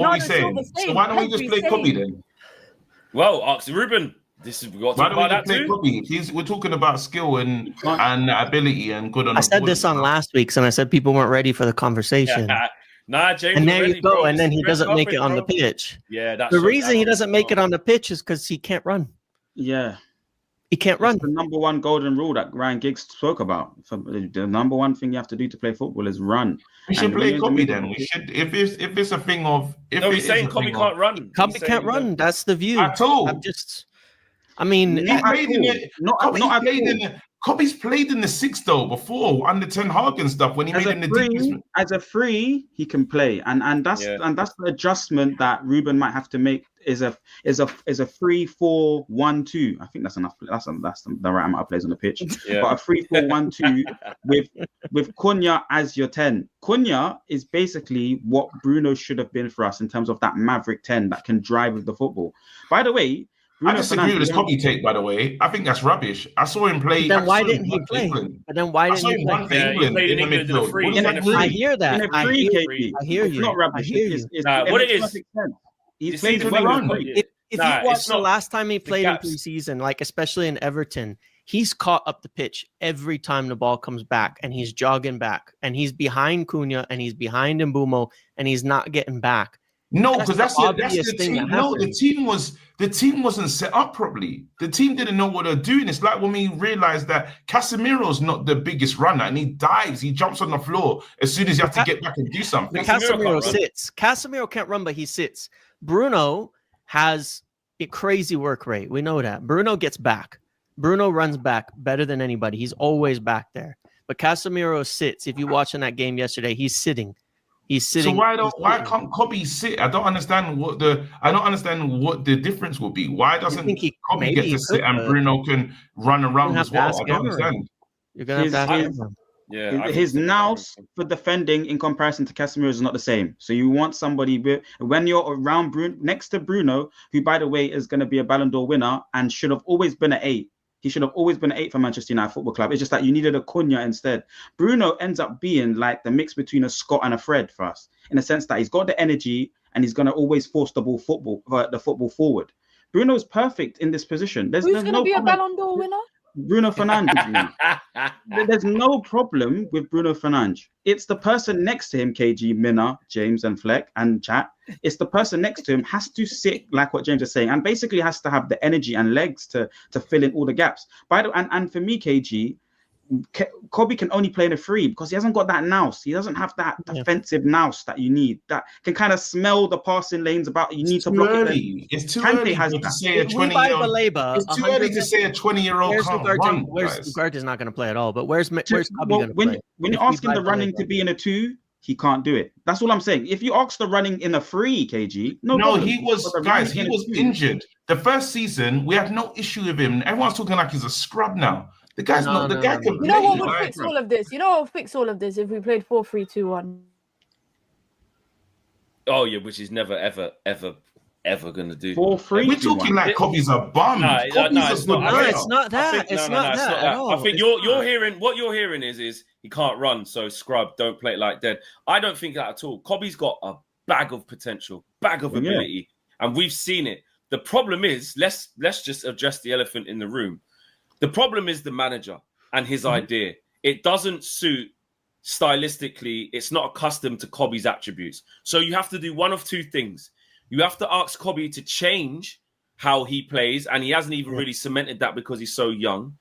What are we the saying? Silver's So saying, why don't we just play Pedri's Kobbie then? Well, ask Ruben. This is we got to Why talk don't we about just that play too. Kobbie? We're talking about skill and ability and good on I the said ball. this on last week's, and I said people weren't ready for the conversation. Nah, James. And there ready, you go. bro. And then he This is doesn't make it carpet, on the bro. pitch. Yeah, that's The reason he doesn't make it on the pitch is because he can't run. Yeah. He can't run. The number one golden rule that Ryan Giggs spoke about. The number one thing you have to do to play football is run. We should play Kobbie then. We should if it's a thing of he's saying Kobbie can't run. Kobbie can't run. That's the view. At all. Kobbie's played in the six though before under Ten Hag and stuff when he made in the deep. As a free, he can play, and that's the adjustment that Ruben might have to make. Is a 3-4-1-2. I think that's enough. That's the right amount of players on the pitch. Yeah. But a 3-4-1-2 with Cunha as your 10. Cunha is basically what Bruno should have been for us in terms of that maverick 10 that can drive with the football. By the way, I disagree with this Kobbie take, by the way. I think that's rubbish. I saw him play. Then why didn't he play? But then why didn't he play? He played in England in the free. I hear that. I hear you. It's not rubbish. I hear you. What it is. He's played really well. If you watch the last time he played in preseason, like especially in Everton, he's caught up the pitch every time the ball comes back, and he's jogging back, and he's behind Cunha, and he's behind Mbeumo, and he's not getting back. No, because that's the team. No, the team wasn't set up properly. The team didn't know what they're doing. It's like when we realized that Casemiro's not the biggest runner, and he dives, he jumps on the floor as soon as you have to get back and do something. Casemiro sits. Casemiro can't run, but he sits. Bruno has a crazy work rate. We know that. Bruno gets back. Bruno runs back better than anybody. He's always back there. But Casemiro sits. If you watching that game yesterday, he's sitting. He's sitting. So why can't Kobbie sit? I don't understand what the difference will be. Why doesn't Kobbie get to sit and Bruno can run around as well? I don't understand. You're gonna have to ask him. Yeah, his nous for defending in comparison to Casemiro is not the same. So you want somebody when you're around next to Bruno, who by the way is going to be a Ballon d'Or winner and should have always been an 8. He should have always been an 8 for Manchester United Football Club. It's just that you needed a Cunha instead. Bruno ends up being like the mix between a Scott and a Fred for us, in the sense that he's got the energy and he's going to always force the football forward. Bruno's perfect in this position. Who's going to be a Ballon d'Or winner? Bruno Fernandes. There's no problem with Bruno Fernandes. It's the person next to him, KG, Minna, James, and Fleck, and chat. It's the person next to him has to sit like what James is saying, and basically has to have the energy and legs to fill in all the gaps. And for me, KG, Kobbie can only play in a free because he hasn't got that nous. He doesn't have that defensive nous that you need. That can kind of smell the passing lanes about. You need to block it. It's too early to say a 20-year-old. It's too early to say a 20-year-old can't run. Ugarte's not going to play at all. But where's Kobbie going to play? When you're asking the running to be in a 2, he can't do it. That's all I'm saying. If you ask the running in a 3, KG, he was injured. The first season, we had no issue with him. Everyone's talking like he's a scrub now. The guy's not. The guy can play. You know what would fix all of this? You know what would fix all of this if we played 4-3-2-1? Oh yeah, which is never ever going to do. 4-3. We're talking like Kobbie's a bum. It's not that. It's not that at all. I think you're hearing what you're hearing is he can't run, so scrub, don't play it like dead. I don't think that at all. Kobbie's got a bag of potential, bag of ability, and we've seen it. The problem is, let's just address the elephant in the room. The problem is the manager and his idea. It doesn't suit stylistically. It's not accustomed to Kobbie's attributes. So you have to do one of two things. You have to ask Kobbie to change how he plays, and he hasn't even really cemented that because he's so young.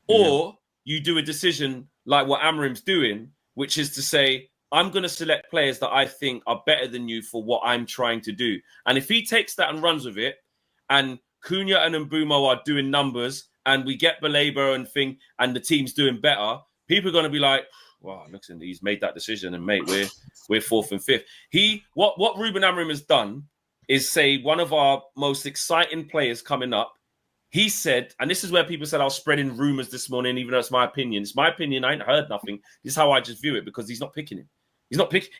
Or you do a decision like what Amrim's doing, which is to say, I'm going to select players that I think are better than you for what I'm trying to do. And if he takes that and runs with it, and Cunha and Mbeumo are doing numbers, and we get Baleba and thing, and the team's doing better, people are going to be like, wow, listen, he's made that decision, and mate, we're 4th and 5th. What Ruben Amorim has done is say one of our most exciting players coming up. He said, and this is where people said I was spreading rumors this morning, even though it's my opinion. It's my opinion. I ain't heard nothing. This is how I just view it because he's not picking him.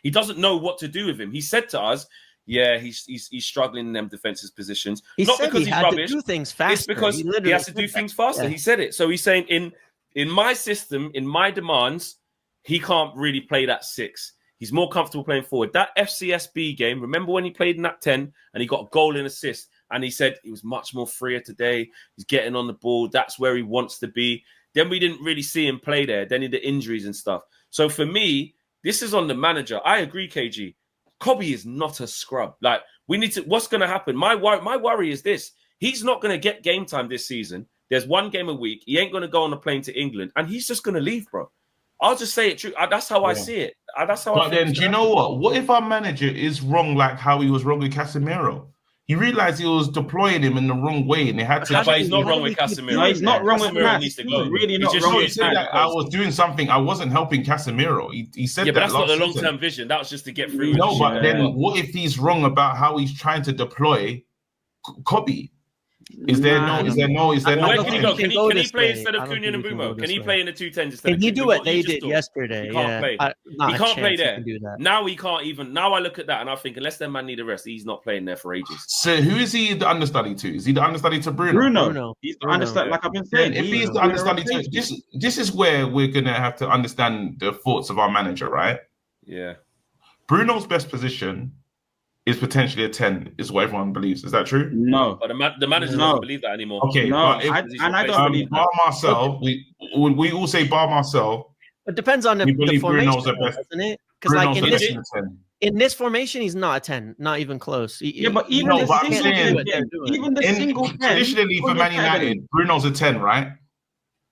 He doesn't know what to do with him. He said to us, yeah, he's struggling in them defensive positions. Not because he's rubbish. To do things faster. It's because he has to do things faster. Yeah. He said it. So he's saying in my system, in my demands, he can't really play that 6. He's more comfortable playing forward. That FCSB game, remember when he played in that 10 and he got a goal and assist, and he said he was much more freer today. He's getting on the ball. That's where he wants to be. Then we didn't really see him play there. Then he did injuries and stuff. So for me, this is on the manager. I agree, KG. Kobbie is not a scrub. Like, we need to, what's going to happen? My worry is this. He's not going to get game time this season. There's one game a week. He ain't going to go on a plane to England, and he's just going to leave, bro. I'll just say it true. That's how I see it. That's how. But then, do you know what? What if our manager is wrong, like how he was wrong with Casemiro? He realized he was deploying him in the wrong way, and they had to. But he's not wrong with Casemiro. No, he's not wrong with Casemiro. Needs to He's go. really not He wrong. He said that I was doing something. I wasn't helping Casemiro. He said yeah, that. but that's not the last season. long-term vision. That was just to get through. No, but then what if he's wrong about how he's trying to deploy Kobbie? Is there no? Where can he go? Can he this play way. instead of I don't Cunha and think he can Mbeumo? go Can this he way. play in the 2-10s instead Can of he Cunha? do what they did yesterday? He can't Yeah, play. Not He a can't play chance he there. can do that. Now he can't even. Now I look at that and I think unless that man need a rest, he's not playing there for ages. So who is he the understudy to? Is he the understudy to Bruno? Bruno. He's the understudy, like I've been saying. If he's the understudy to this is where we're gonna have to understand the thoughts of our manager, right? Yeah. Bruno's best position is potentially a 10, is what everyone believes. Is that true? No. But the manager doesn't believe that anymore. Okay, No, but if, I don't believe bar that. Marcel, we all say bar Marcel. It depends on the believe formation, Bruno's the best. doesn't it? Because like Bruno's in the this, best in a 10. in this formation, he's not a 10, not even close. Yeah, but even No, the but I'm single saying- 10, even the single 10. Traditionally for Man United, Bruno's a 10, right?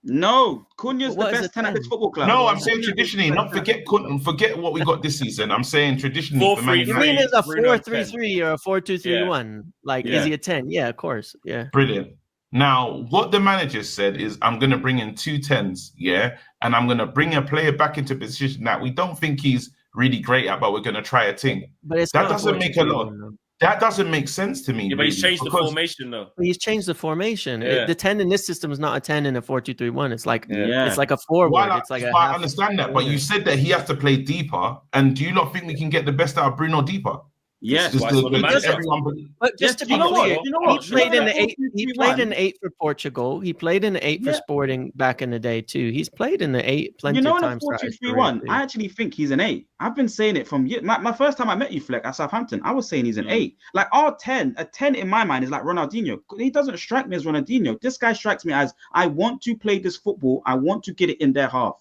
No, Cunha's the What is best a 10 at 10? this football club. No, I'm saying traditionally, not forget what we got this season. I'm saying traditionally for Man 4-3-3. You mean United. it's a Bruno 4-3-3 or a 4-2-3-1? Like, Yeah. is he a 10? Yeah, of course. Yeah. Brilliant. Now, what the manager said is, I'm going to bring in 2 10s, yeah, and I'm going to bring a player back into position that we don't think he's really great at, but we're going to try a thing. But it's That not doesn't make a lot. 4-2-3-1, though. That doesn't make sense to me. Yeah, but he's really, changed the because- formation though. But he's changed the formation. Yeah. The 10 in this system is not a 10 in a 4-2-3-1. It's like Yeah. it's like a forward. Well, it's like a I half. understand that, but you said that he has to play deeper. And do you not think we can get the best out of Bruno deeper? Yes. Just why the- it's not the the- manager. everyone- But just Yes, to you be know what? clear, You know he what? played in You know the 8. He 4-2-3-1. played in the 8 for Portugal. He played in the 8 for Yeah. Sporting back in the day too. He's played in the 8 plenty You know, of in a times. throughout his 4-2-3-1, career, I actually think he's an 8. I've been saying it from my first time I met you, Fleck, at Southampton. I was saying he's an 8. Like our 10, a 10 in my mind is like Ronaldinho. He doesn't strike me as Ronaldinho. This guy strikes me as I want to play this football. I want to get it in their half.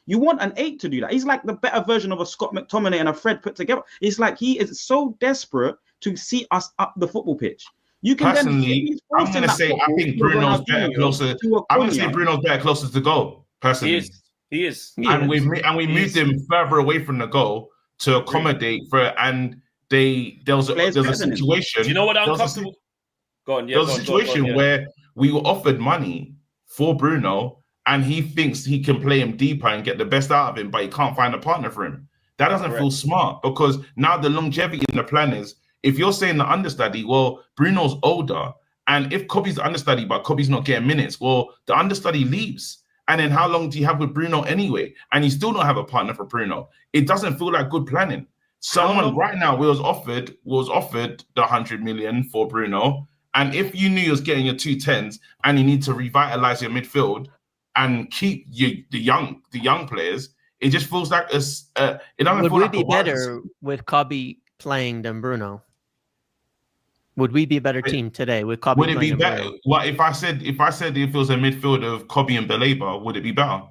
You want an 8 to do that. He's like the better version of a Scott McTominay and a Fred put together. It's like he is so desperate to see us up the football pitch. You can Personally, I'm going to say I think Bruno's better closer. I'm going to say Bruno's better closer to goal. Personally, He is. and we moved him further away from the goal to accommodate for it. And there was a situation. Do you know what I'm there was a comfortable? Go on. Yeah, There was a situation where we were offered money for Bruno, and he thinks he can play him deeper and get the best out of him, but he can't find a partner for him. That doesn't feel smart, because now the longevity in the plan is, if you're saying the understudy, well, Bruno's older, and if Kobbie's the understudy, but Kobbie's not getting minutes, well, the understudy leaves. And then how long do you have with Bruno anyway? And you still don't have a partner for Bruno. It doesn't feel like good planning. Someone right now was offered the 100 million for Bruno. And if you knew you was getting your 2 10s and you need to revitalize your midfield and keep the young players, it just feels like it doesn't Would feel we like be better with Kobbie playing than Bruno? Would we be a better team today with Kobbie? Would it be playing than better? Bruno? Well, if I said if it was a midfield of Kobbie and Baleba, would it be better?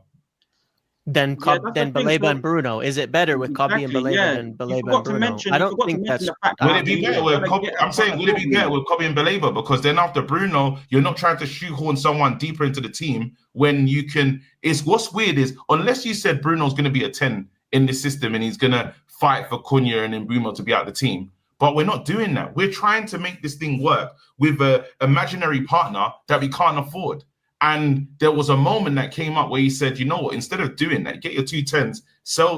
Then Baleba and Bruno. Is it better with Kobbie and Baleba than Baleba and Bruno? I don't think that's. Would it be better with Kobbie? I'm saying, would it be better with Kobbie and Baleba? Because then after Bruno, you're not trying to shoehorn someone deeper into the team when you can. It's what's weird is, unless you said Bruno's going to be a 10 in this system and he's going to fight for Cunha and Mbeumo to be out of the team. But we're not doing that. We're trying to make this thing work with an imaginary partner that we can't afford. And there was a moment that came up where he said, you know what, instead of doing that, get your 2 10s,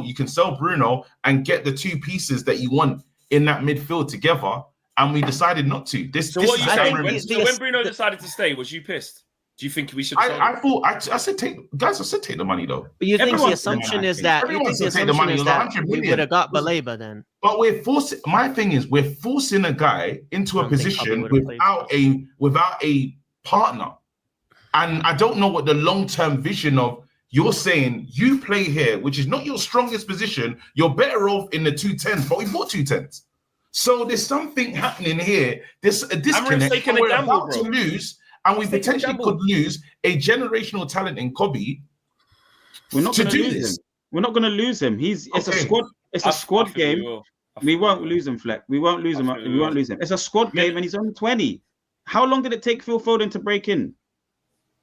you can sell Bruno and get the 2 pieces that you want in that midfield together. And we decided not to. So what are you saying? When Bruno decided to stay, was you pissed? Do you think we should? I said take the money though. But you think the assumption is that we would have got Baleba then? But we're forcing. My thing is, we're forcing a guy into a position without a partner, and I don't know what the long-term vision of you're saying you play here, which is not your strongest position. You're better off in the 210s, but we bought 210s. So there's something happening here. There's a disconnect. taking a We're gamble, about bro. to lose, and we potentially could lose a generational talent in Kobbie. We're not going to lose him. We're not going to lose him. It's a squad. It's a squad game. We won't lose him, Fleck. We won't lose him. We won't lose him. It's a squad game, and he's only 20. How long did it take Phil Foden to break in?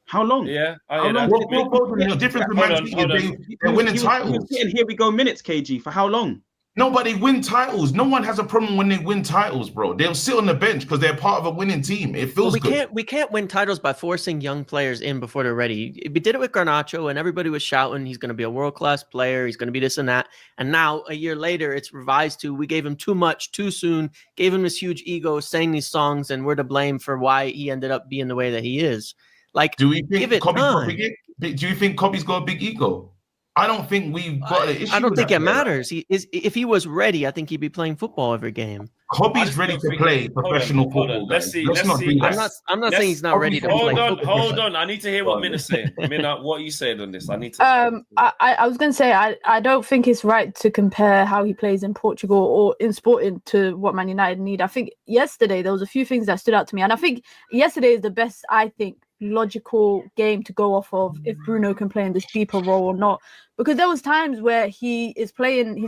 How long? Yeah, How long did Phil Foden? Different from Man City. They're winning titles. And here we go minutes, KG. For how long? Nobody win titles. No one has a problem when they win titles, bro. They'll sit on the bench because they're part of a winning team. It feels good. We can't win titles by forcing young players in before they're ready. We did it with Garnacho, and everybody was shouting he's going to be a world-class player. He's going to be this and that. And now, a year later, it's revised to we gave him too much too soon, gave him this huge ego, sang these songs, and we're to blame for why he ended up being the way that he is. Like, do we think do you think Kobbie's got a big ego? I don't think we've got an issue. I don't think it matters. If he was ready, I think he'd be playing football every game. Kobbie's ready to play professional football. Let's see. I'm not saying he's not ready to play football. Hold on. I need to hear what Mina's saying. Mina, what are you saying on this? I need to. I was going to say I don't think it's right to compare how he plays in Portugal or in Sporting to what Man United need. I think yesterday there was a few things that stood out to me, and I think yesterday is the best, I think, logical game to go off of if Bruno can play in this deeper role or not, because there was times where he's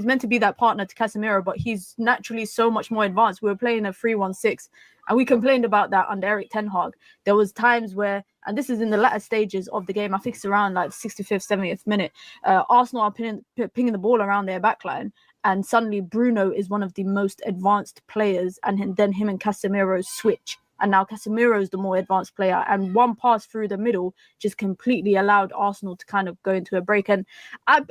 meant to be that partner to Casemiro, but he's naturally so much more advanced. We were playing a 3-1-6, and we complained about that under Erik ten Hag. There was times where, and this is in the latter stages of the game, I think it's around like 65th 70th minute, Arsenal are pinging the ball around their backline, and suddenly Bruno is one of the most advanced players, and then him and Casemiro switch. And now Casemiro is the more advanced player. And one pass through the middle just completely allowed Arsenal to kind of go into a break. And I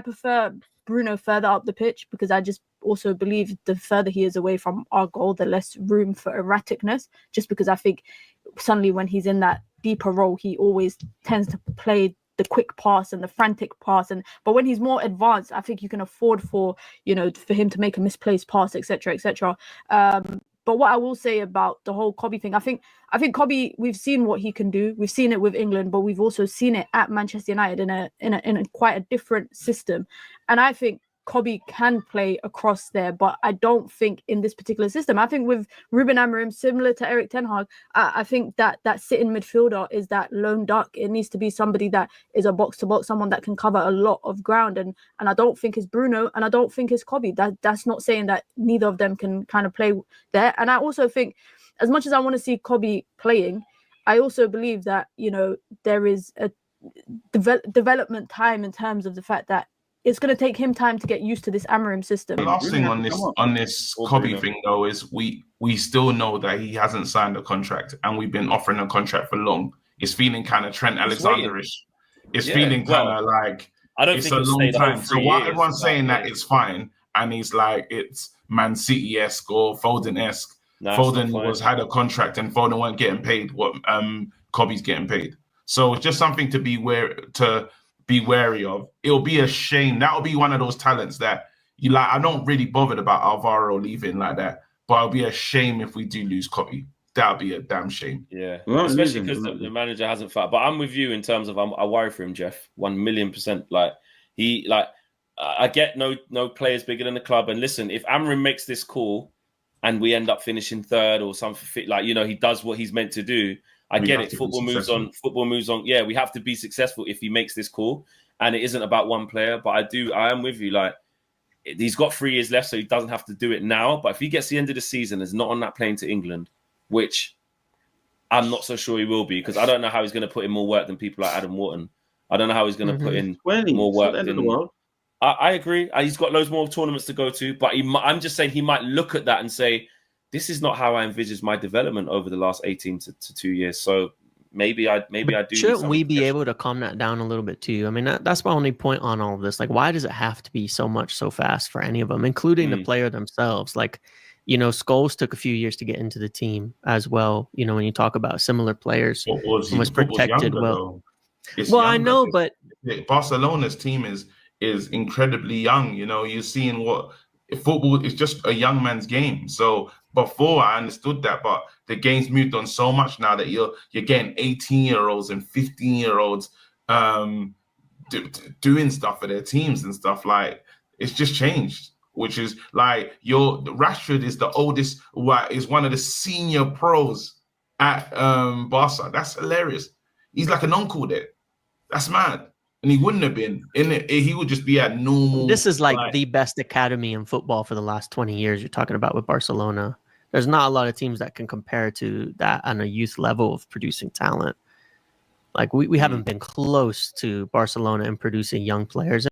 prefer Bruno further up the pitch, because I just also believe the further he is away from our goal, the less room for erraticness. Just because I think suddenly when he's in that deeper role, he always tends to play the quick pass and the frantic pass. But when he's more advanced, I think you can afford for him to make a misplaced pass, etc., etc. But what I will say about the whole Kobbie thing, I think Kobbie, we've seen what he can do. We've seen it with England, but we've also seen it at Manchester United in a quite a different system. And I think Kobbie can play across there, but I don't think in this particular system. I think with Ruben Amorim, similar to Erik ten Hag, I think that sitting midfielder is that lone duck. It needs to be somebody that is a box-to-box, someone that can cover a lot of ground. And I don't think it's Bruno, and I don't think it's Kobbie. That's not saying that neither of them can kind of play there. And I also think, as much as I want to see Kobbie playing, I also believe that, there is a development time in terms of the fact that it's going to take him time to get used to this Amorim system. The last thing on this Kobbie thing, though, is we still know that he hasn't signed a contract, and we've been offering a contract for long. It's feeling kind of Trent Alexander-ish. It's feeling kind of like I don't it's think a long time. So while everyone's saying that it's fine, and he's like it's Man City-esque or Foden-esque, Foden had a contract and Foden weren't getting paid what Kobbie's getting paid. So it's just something to be wary of. It'll be a shame. That'll be one of those talents that I'm not really bothered about Alvaro leaving like that, but it'll be a shame if we do lose Kobbie. That'll be a damn shame. Yeah, especially because the manager hasn't fought. But I'm with you in terms of I worry for him, Jeff. 1,000,000%. I get no players bigger than the club. And listen, if Amorim makes this call and we end up finishing third or something, he does what he's meant to do. I get it. Football moves on. Yeah, we have to be successful if he makes this call, and it isn't about one player. But I am with you. He's got 3 years left, so he doesn't have to do it now. But if he gets to the end of the season, is not on that plane to England, which I'm not so sure he will be, because I don't know how he's going to put in more work than people like Adam Wharton. I don't know how he's going to put in more work. I agree. He's got loads more tournaments to go to, but I'm just saying he might look at that and say, this is not how I envisaged my development over the last 18 to 2 years. So maybe I do. Shouldn't we be able to calm that down a little bit too? I mean, that's my only point on all of this. Why does it have to be so much so fast for any of them, including the player themselves? Scholes took a few years to get into the team as well. When you talk about similar players, was protected well. I know, but Barcelona's team is incredibly young. You're seeing what football is, just a young man's game. So before I understood that, but the game's moved on so much now that you're getting 18-year-olds and 15-year-olds doing stuff for their teams and stuff. Like, it's just changed. Which is like Rashford is the oldest, is one of the senior pros at Barca. That's hilarious. He's like an uncle there. That's mad. And he wouldn't have been in it. He would just be at normal. This is like the best academy in football for the last 20 years. You're talking about with Barcelona. There's not a lot of teams that can compare to that on a youth level of producing talent. Like we haven't been close to Barcelona in producing young players.